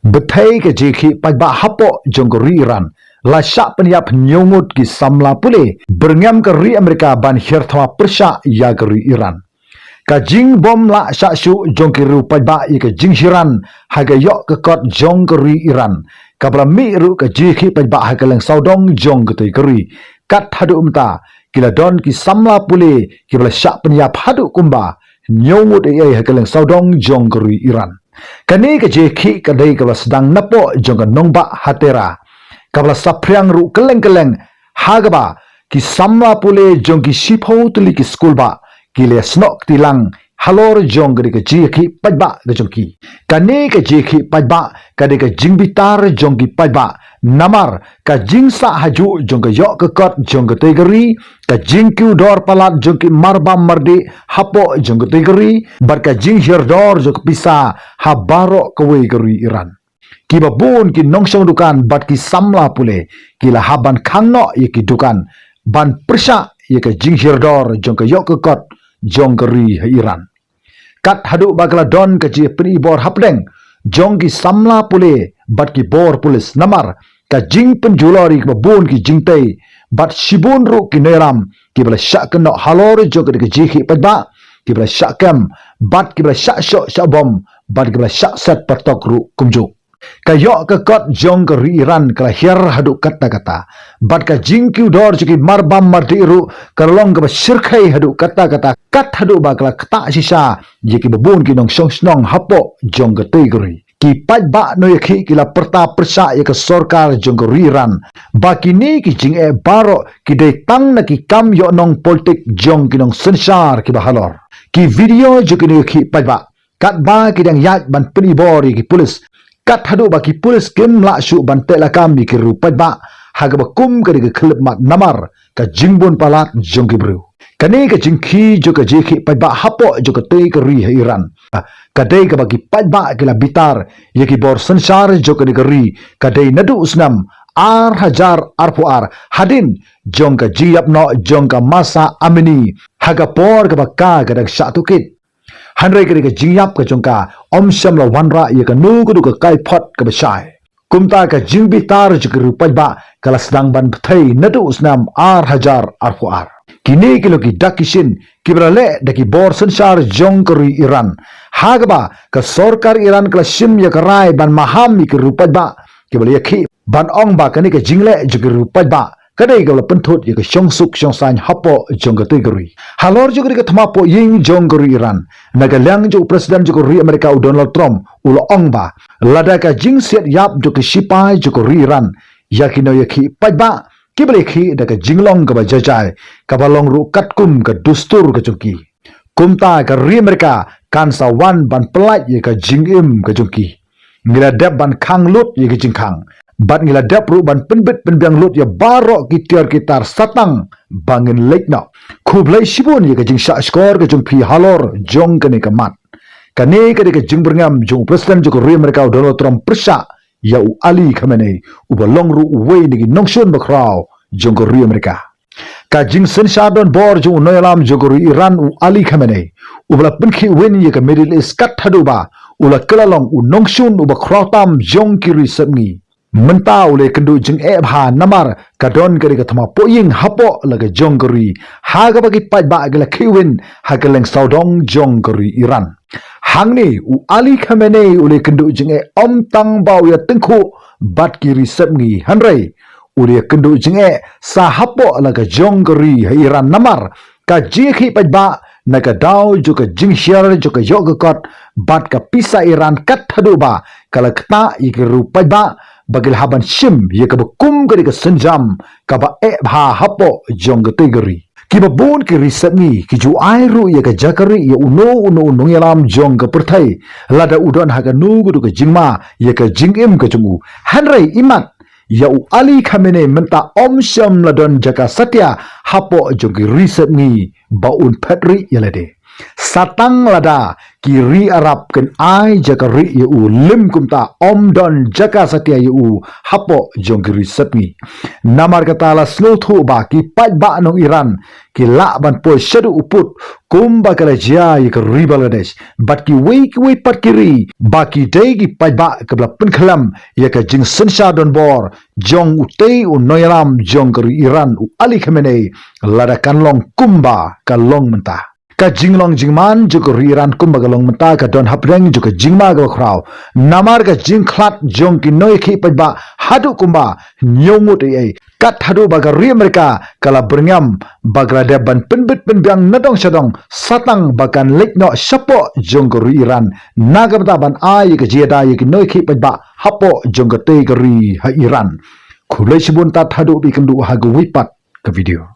betai ke jeki pajba hapo jonggori Iran la syak peniap nyungut ki samla pule berngam ke ri Amerika ban hirtwa persya ya ke ri Iran ka jing bom la syak syu jongkiru pajba i ke jing hiran haga yok ke kot jong ke ri Iran ka bra mi ru ke jeki pajba haga leng saudong jong ke keri kat hadu umta kila don ki samla pule ki bla syak peniap hadu kumba nyungut ai haga leng saudong jong ke ri Iran kani ke jeki kadai kabla sedang napo jongga nongba hatera kabla sapriang ru keleng-keleng hagaba ki samla pule jongki sipho tuli ki skul ba ki le snok tilang halor jong ke jeki pajba ke jongki kani ke jeki pajba kade ke jingbitar jongki pajba namar ka jingsa haju jongga yok ke kot jongga tegeri ka jingku dor palat jongki marba mardi hapo jongga tegeri bar ka jing hirdor jok pisa habaro kwe geri Iran ki babun ki nongsong dukan bat ki samla pule ki la haban khangno ye ki dukan ban persya ye ka jing hirdor jongga yok ke kot jonggeri Iran kat hadu bagala don ka ji pri bor hapdeng jongki samla pule bat ki bor pulis namar ka jing penjulari ke babun ki jing tei bat shibun ru ki neram ki bala syak kena halor jog ke jiki pajba ki bala syak kem bat ki bala syak syok syak bom bat ki bala syak set pertok ru kumjuk ka yok ke kot jong ke Iran kala hir hadu kata-kata bat ka jing ki dor jiki marbam mardi ru kalong ke syirkai hadu kata-kata kat hadu bakala kata sisa jiki babun ki nong song snong hapo jong ke tegeri ki pajba no yakhi kila perta persa ya ke sorkar jonggo Iran bakini ki jing baro ki de tang na ki kam yo nong politik jong ki nong sensar ki bahalor ki video jo ki yakhi pajba kat ba ki dang yat ban penibori ki polis kat hadu ba ki polis kem la syu ban te la kam ki ru pajba haga ba kum ke klip mat namar ka jingbon palat jong ki bru kani ka jingki jo ka jeki pajba hapo jo ka te ka ri Iran kadai ka bagi pajba kila bitar yeki bor sensar jo ka negeri kadai nadu usnam ar hajar arpuar hadin jong ka jiap no jong ka masa amini haga por ka bakka ka dak syatukit hanrai ka jiap ka jong ka om syam la wanra ye ka nu ka kai pot ka besai kumta ka jing bitar jo ka ru pajba kala sedang ban thai nadu usnam ar hajar arpuar kini kilo ki dakishin kibrale daki bor sensar jong keri Iran hagba ke sorkar Iran kala sim ya karai ban mahami ke rupaj ba kibali yakhi ban ong ba kani ke jingle juga rupaj ba kadai kala penthut ya ke syongsuk syongsan hapo jong ke tegeri halor juga ke thamapo ying jong keri Iran nagalang jo presiden jo keri Amerika Donald Trump ulo ong ba lada ka jing siat yap jo ke sipai jo keri Iran yakino yakhi pajba kibali khi da ka jinglong ka ba jajai ka balong ru katkum ka dustur ka jungki kumta ka ri Amerika kan sa wan ban pelat ye ka jingim ka jungki ngila dab ban khang lut ye ka jingkhang bat ngila dab ru ban penbit penbiang lut ye barok kitir kitar satang bangin lekna khublai sibun ye ka jing sha skor ka jungpi halor jong ka ne ka mat kane ka de ka jing berngam jung presiden jo ri Amerika Donald Trump persya ya u Ali Khamenei u balong ru wei nigi nongshon bakrao jonggo ri Amerika ka jing sensadon bor jo noyalam jonggo ri Iran u Ali Khamenei u bala pinki wen ye ka Middle East kat haduba u la kelalong u nongshon u bakrao tam jong kiri sebngi menta ule kendu jing bha namar ka don kari ka thama poying hapo laga jonggo ri haga bagi pajba agala khiwin hagaleng saudong jonggo ri Iran hangni u Ali Khamenei ule kendu jinge om tang bau ya tengku bat kiri sebngi hanrei ule kendu jinge sahapo laga jonggeri Iran namar ka jikhi pajba naga dau juga jingshir juga yogakot bat ka pisa Iran kat haduba kala kta ikiru pajba bagil haban shim ye ka bukum ka senjam ka ba bha hapo jonggetegeri kibabun ki risatni ki ju airu ya ka jakari ya uno yalam jong ka perthai lada udon haga nu gudu ka jingma ya ka jingim ka jumu hanrai imat ya u Ali Khamenei menta om syam ladon jaka satya hapo jong ki risatni baun patri yalade Satang lada kiri Arab ken ai jakari yu lim kumta omdon jaka satia yu hapo jonggiri sepi. Namar kata la slow thu ba ki pat ba nong Iran ki la ban po shadu uput kumba kala jia yi kari Bangladesh bat ki wei pat kiri ba ki dei ki pat ba kabla penkhalam ya ka jing sensha don bor jong utei u noiram jonggiri Iran u Ali Khamenei lada kanlong kumba kalong mentah. Ka jinglong jingman juga Iran kumba galong menta ka don hapreng juga jingma ga kraw namar ka jingklat jong ki noi khi pajba hadu kumba nyongut ei kat hadu baga ri Amerika kala berngam bagrade ban penbit penbiang nadong sadong satang bakan lekno sapo jong Iran nagamta ban ai ka jeda ki noi khi pajba hapo jong te ka ri ha Iran khulai sibun tat hadu bi kendu ha wipat ke video